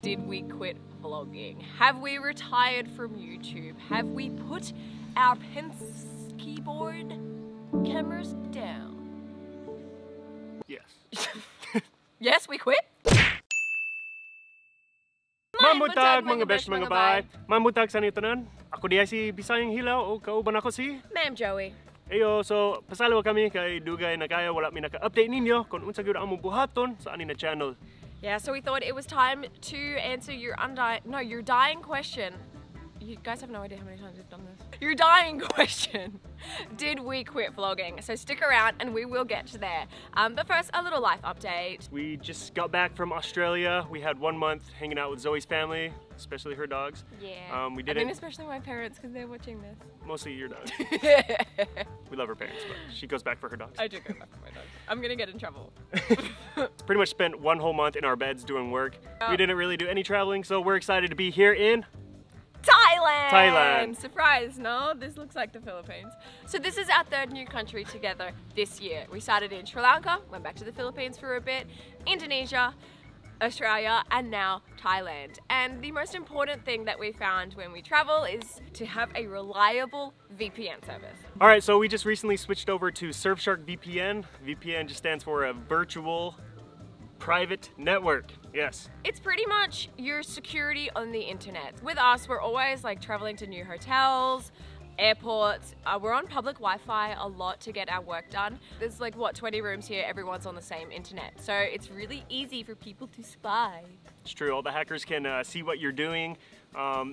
Did we quit vlogging? Have we retired from YouTube? Have we put our keyboard cameras down? Yes. Yes, we quit? Mamutag mga besh mga bay. Mamutag sa nitonan. Ako diya si Bisayang Hilaw o kauban ako si Ma'am Joey. Ayo, so pasalaw kami kay dugay na kaya wala mi naka-update ninyo kung unsa gyud ang buhaton sa ani na channel. Yeah, so we thought it was time to answer your dying question. You guys have no idea how many times we've done this. Your dying question. Did we quit vlogging? So stick around and we will get to there. But first, a little life update. We just got back from Australia. We had 1 month hanging out with Zoe's family, especially her dogs. Yeah. We didn't. I mean, especially my parents, because they're watching this. Mostly your dogs. We love her parents, but she goes back for her dogs. I do go back for my dogs. I'm gonna get in trouble. Pretty much spent 1 whole month in our beds doing work. We didn't really do any traveling, so we're excited to be here in Thailand! Surprise, no? This looks like the Philippines. So this is our 3rd new country together this year. We started in Sri Lanka, went back to the Philippines for a bit, Indonesia, Australia, and now Thailand. And the most important thing that we found when we travel is to have a reliable VPN service. Alright, so we just recently switched over to SurfShark VPN. VPN just stands for a virtual private network. Yes. It's pretty much your security on the internet. With us, we're always like traveling to new hotels, airports. We're on public Wi-Fi a lot to get our work done. There's like, what, 20 rooms here, everyone's on the same internet. So it's really easy for people to spy. It's true, all the hackers can see what you're doing.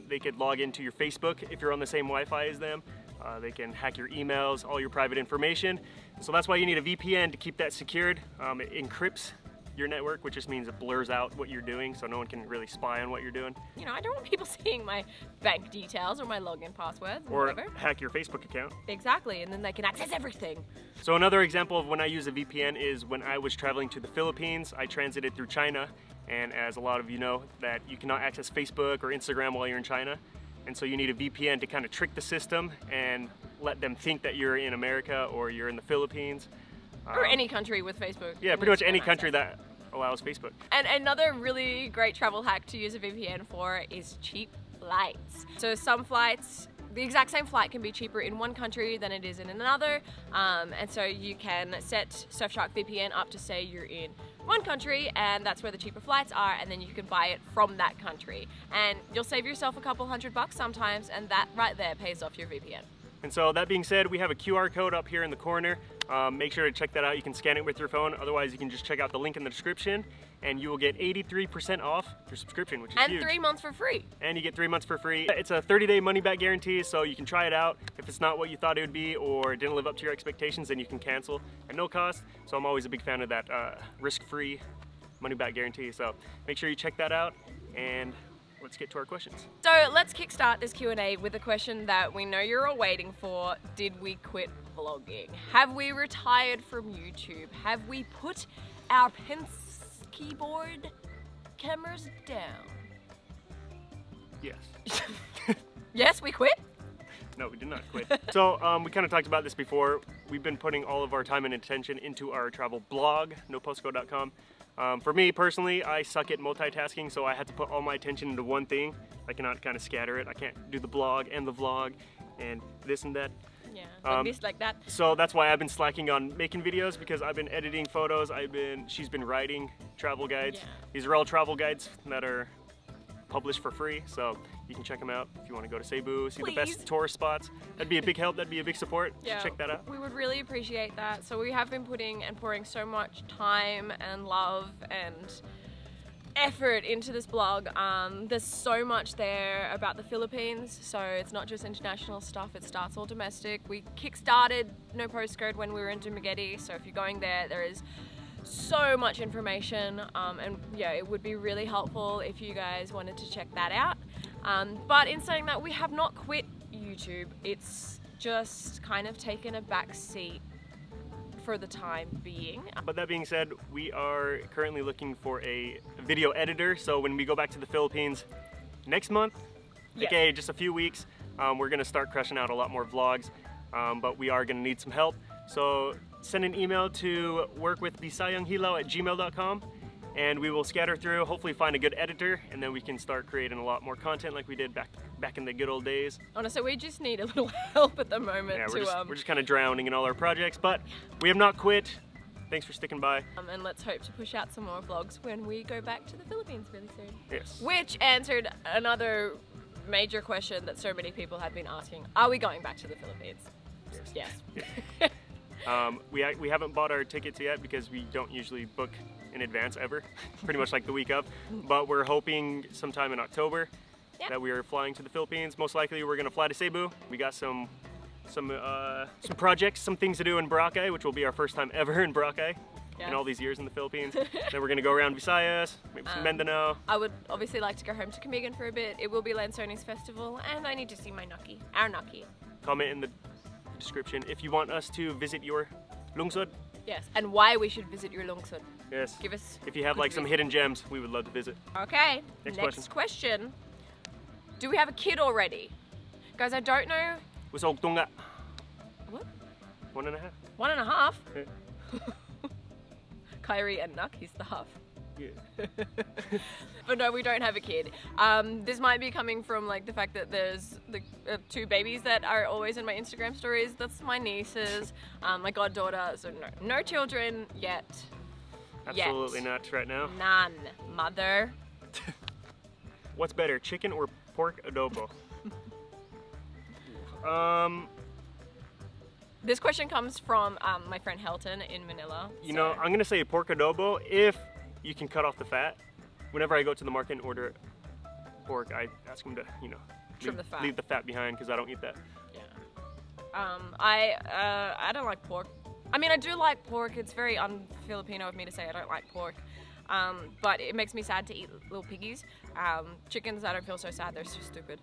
They could log into your Facebook if you're on the same Wi-Fi as them. They can hack your emails, all your private information. So that's why you need a VPN to keep that secured. It encrypts your network, which just means it blurs out what you're doing so no one can really spy on what you're doing. You know, I don't want people seeing my bank details or my login passwords or whatever. Hack your Facebook account. Exactly, and then they can access everything. So another example of when I use a VPN is when I was traveling to the Philippines. I transited through China, and as a lot of you know, that you cannot access Facebook or Instagram while you're in China. And so you need a VPN to kind of trick the system and let them think that you're in America or you're in the Philippines. Or any country with Facebook. Yeah, pretty much any country that allows Facebook. And another really great travel hack to use a VPN for is cheap flights. So some flights, the exact same flight can be cheaper in one country than it is in another. And so you can set SurfShark VPN up to say you're in one country and that's where the cheaper flights are, and then you can buy it from that country. And you'll save yourself a couple $100 sometimes, and that right there pays off your VPN. And so that being said, we have a QR code up here in the corner. Make sure to check that out. You can scan it with your phone. Otherwise, you can just check out the link in the description and you will get 83% off your subscription, which is huge. And 3 months for free. And you get 3 months for free. It's a 30-day money-back guarantee, so you can try it out. If it's not what you thought it would be or it didn't live up to your expectations, then you can cancel at no cost. So I'm always a big fan of that risk-free money-back guarantee. So make sure you check that out, and let's get to our questions. So let's kickstart this Q&A with a question that we know you're all waiting for. Did we quit vlogging? Have we retired from YouTube? Have we put our keyboard cameras down? Yes. Yes, we quit? No, we did not quit. So we kind of talked about this before. We've been putting all of our time and attention into our travel blog, nopostco.com. For me personally, I suck at multitasking, so I had to put all my attention into one thing. I cannot kind of scatter it. I can't do the blog and the vlog and this and that. Yeah, like this, like that. So that's why I've been slacking on making videos, because I've been editing photos. She's been writing travel guides. Yeah. These are all travel guides that are published for free, so you can check them out if you want to go to Cebu, see the best tourist spots. That'd be a big help, that'd be a big support. Yeah, so check that out. We would really appreciate that. So we have been putting and pouring so much time and love and effort into this blog. There's so much there about the Philippines, so it's not just international stuff, it starts all domestic. We kick-started No Postcode when we were in Dumaguete, so if you're going there, there is so much information, and yeah, it would be really helpful if you guys wanted to check that out. But in saying that, we have not quit YouTube. It's just kind of taken a back seat for the time being. But that being said, we are currently looking for a video editor, so when we go back to the Philippines next month, yes, aka just a few weeks, we're gonna start crushing out a lot more vlogs, but we are gonna need some help. So send an email to workwithbisayanghilao@gmail.com and we will scatter through, hopefully find a good editor, and then we can start creating a lot more content like we did back in the good old days. Honestly, we just need a little help at the moment. Yeah, we're just kind of drowning in all our projects, but we have not quit. Thanks for sticking by. And let's hope to push out some more vlogs when we go back to the Philippines really soon. Yes. Which answered another major question that so many people had been asking. Are we going back to the Philippines? Yes. Yes. We haven't bought our tickets yet because we don't usually book in advance ever, pretty much like the week of, but we're hoping sometime in October that we are flying to the Philippines. Most likely we're gonna fly to Cebu. We got some projects, some things to do in Boracay, which will be our first time ever in Boracay in all these years in the Philippines. Then we're gonna go around Visayas, maybe some Mindanao. I would obviously like to go home to Camiguin for a bit. It will be Lanzoni's festival, and I need to see my Nucky, our Nucky. Comment in the description if you want us to visit your lungsod. Yes, and why we should visit your lungsod. Yes. Give us. If you have like some hidden gems, we would love to visit. Okay. Next question. Do we have a kid already? Guys, I don't know. Usog tunga. What? 1.5. 1.5? Yeah. Kyrie and Nuck, he's the half. Yeah. But no, we don't have a kid. This might be coming from like the fact that there's the 2 babies that are always in my Instagram stories. That's my nieces, my goddaughter. So no children yet. Absolutely not right now. None. Mother. What's better, chicken or pork adobo? This question comes from my friend Helton in Manila. You know, I'm gonna say pork adobo if you can cut off the fat. Whenever I go to the market and order pork, I ask them to, you know, leave the fat behind because I don't eat that. Yeah. I don't like pork. I mean, I do like pork. It's very un-Filipino of me to say I don't like pork. But it makes me sad to eat little piggies. Chickens, I don't feel so sad. They're so stupid.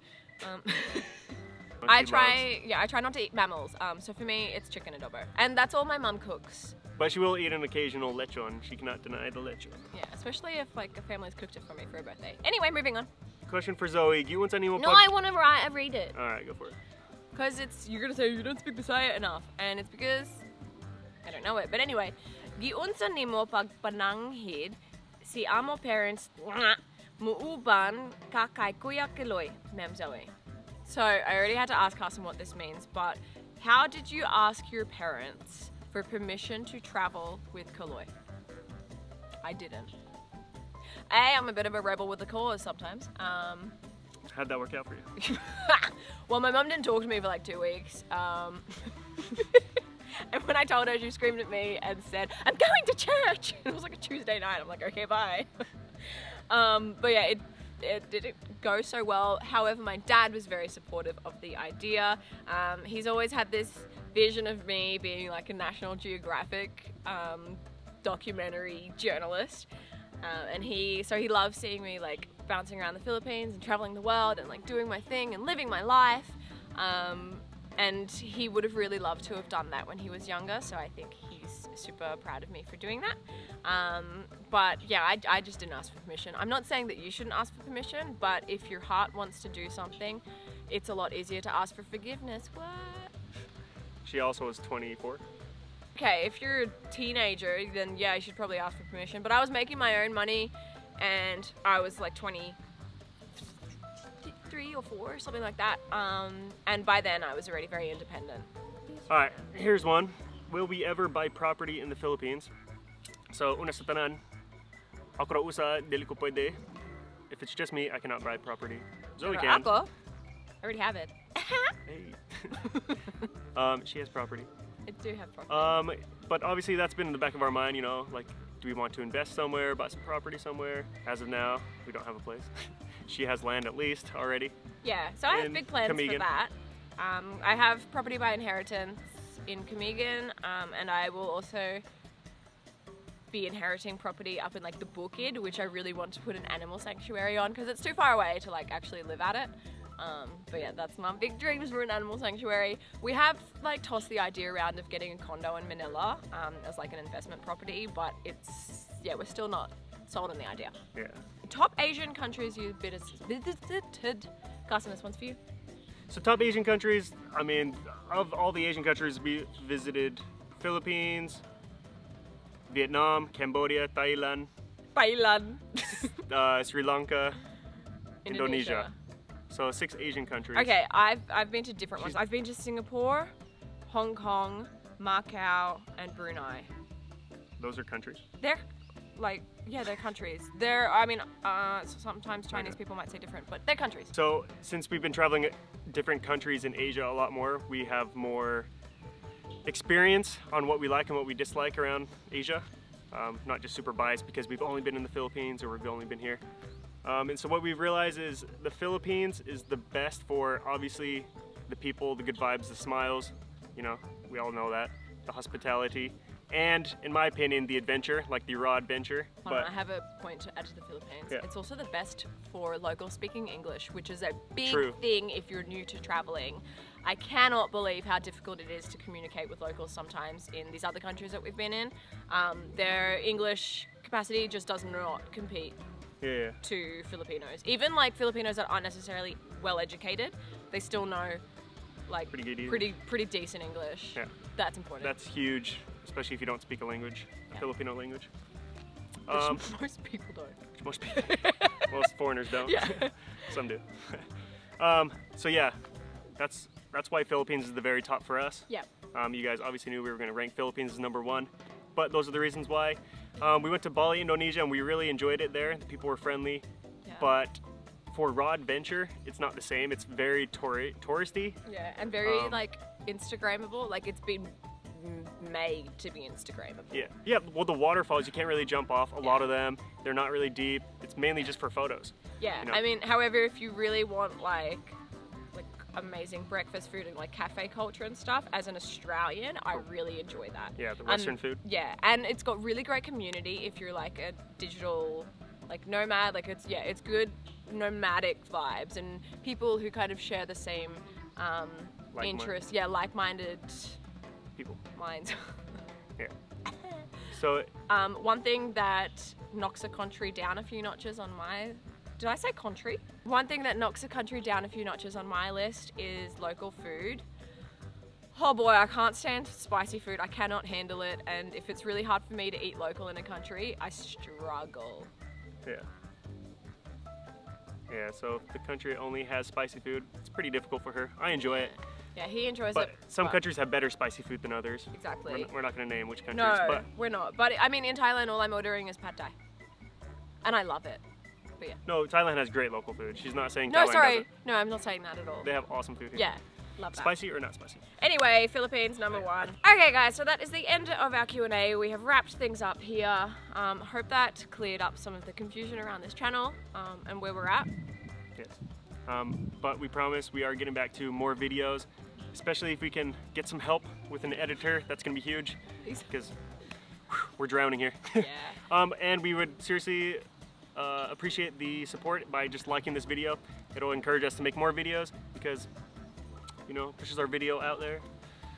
I try not to eat mammals. So for me, it's chicken adobo. And that's all my mum cooks. But she will eat an occasional lechon. She cannot deny the lechon. Yeah, especially if like a family's cooked it for me for a birthday. Anyway, moving on. Question for Zoe. No, I want to read it. Alright, go for it. Because you're gonna say you don't speak Bisaya enough. And it's because I don't know it. But anyway, giunsa nimo pagpananghid si amo parents muuban kakay kuya kiloy, Ma'am Zoe. So I already had to ask Carson what this means, but how did you ask your parents for permission to travel with Kaloy? I didn't. I'm a bit of a rebel with the cause sometimes. How'd that work out for you? Well, my mum didn't talk to me for like 2 weeks. And when I told her, she screamed at me and said, "I'm going to church!" And it was like a Tuesday night. I'm like, okay, bye. But yeah, it didn't go so well. However, my dad was very supportive of the idea. He's always had this vision of me being like a National Geographic documentary journalist. And he loves seeing me like bouncing around the Philippines and traveling the world and like doing my thing and living my life. And he would have really loved to have done that when he was younger, so I think he's super proud of me for doing that. But yeah, I just didn't ask for permission. I'm not saying that you shouldn't ask for permission, but if your heart wants to do something, it's a lot easier to ask for forgiveness. What? She also was 24. Okay, if you're a teenager, then yeah, you should probably ask for permission. But I was making my own money, and I was like 23 or 4, something like that. And by then I was already very independent. Alright, here's one. Will we ever buy property in the Philippines? So, una sa tanan, ako ra usa, dili ko pwede. If it's just me, I cannot buy property. Zoe can. Ako? I already have it. Hey. She has property. I do have property. But obviously that's been in the back of our mind, you know, like, do we want to invest somewhere, buy some property somewhere? As of now, we don't have a place. She has land at least already. Yeah, so I have big plans for that. I have property by inheritance in Camiguin, and I will also be inheriting property up in like the Bukid, which I really want to put an animal sanctuary on because it's too far away to like actually live at it. But yeah, that's my big dreams for an animal sanctuary. We have like tossed the idea around of getting a condo in Manila as like an investment property, but it's, yeah, we're still not sold on the idea. Yeah. Top Asian countries you visited. Carson, this one's for you. So top Asian countries, I mean, of all the Asian countries we visited, Philippines, Vietnam, Cambodia, Thailand, Thailand. Sri Lanka, Indonesia. So 6 Asian countries. Okay, I've been to different ones. I've been to Singapore, Hong Kong, Macau, and Brunei. Those are countries? They're like, yeah, they're countries. They're, I mean, sometimes Chinese people might say different, but they're countries. So since we've been traveling different countries in Asia a lot more, we have more experience on what we like and what we dislike around Asia. Not just super biased because we've only been in the Philippines or we've only been here. And so what we've realized is the Philippines is the best for obviously the people, the good vibes, the smiles, you know, we all know that, the hospitality, and in my opinion, the adventure, like the raw adventure. Hold on, I have a point to add to the Philippines. Yeah. It's also the best for locals speaking English, which is a big True. thing if you're new to traveling. I cannot believe how difficult it is to communicate with locals sometimes in these other countries that we've been in. Their English capacity just does not compete to Filipinos. Even like Filipinos that aren't necessarily well educated, they still know like pretty decent English. Yeah. That's important. That's huge, especially if you don't speak a language, Filipino language. Most people don't. Most people, most foreigners don't. Yeah. Some do. So yeah, that's why Philippines is the very top for us. Yeah. You guys obviously knew we were going to rank Philippines as #1, but those are the reasons why. We went to Bali, Indonesia, and we really enjoyed it there. The people were friendly, but for raw adventure, it's not the same. It's very touristy. Yeah, and very like Instagrammable. Like it's been made to be Instagrammable. Yeah, yeah. Well, the waterfalls you can't really jump off. A lot of them, they're not really deep. It's mainly just for photos. Yeah, you know? I mean, however, if you really want like amazing breakfast food and like cafe culture and stuff, as an Australian, I really enjoy that. Yeah, the Western food. Yeah, and it's got really great community if you're like a digital like nomad. Like it's good nomadic vibes and people who kind of share the same interests. Yeah, like-minded people. Minds. Yeah. So one thing that knocks a country down a few notches on my Did I say country? One thing that knocks a country down a few notches on my list is local food. Oh boy, I can't stand spicy food. I cannot handle it, and if it's really hard for me to eat local in a country, I struggle. Yeah. Yeah, so if the country only has spicy food, it's pretty difficult for her. I enjoy it. Yeah, he enjoys but it. Some countries have better spicy food than others. Exactly. We're not going to name which countries. No, but we're not. But I mean, in Thailand, all I'm ordering is pad thai. And I love it. But yeah. No, Thailand has great local food. She's not saying No, Thailand sorry. doesn't. No, I'm not saying that at all. They have awesome food here. Yeah, love that. Spicy or not spicy? Anyway, Philippines #1. Okay guys, so that is the end of our Q&A. We have wrapped things up here. Hope that cleared up some of the confusion around this channel and where we're at. Yes. But we promise we are getting back to more videos, especially if we can get some help with an editor. That's going to be huge because we're drowning here. Yeah. And we would seriously appreciate the support by just liking this video. It'll encourage us to make more videos because, you know, pushes our video out there.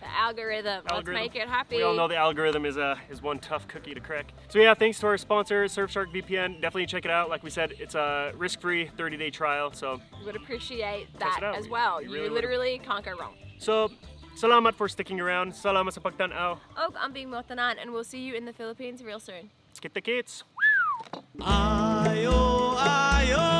The algorithm. Let's make it happy. We all know the algorithm is one tough cookie to crack. So yeah, thanks to our sponsor, SurfShark VPN. Definitely check it out. Like we said, it's a risk-free 30-day trial. So we would appreciate that as well. You really literally can't go wrong. So, salamat for sticking around. Salamat sa pagtanaw. I'm being Motanan, and we'll see you in the Philippines real soon. Kita kits. Ayo, ayo.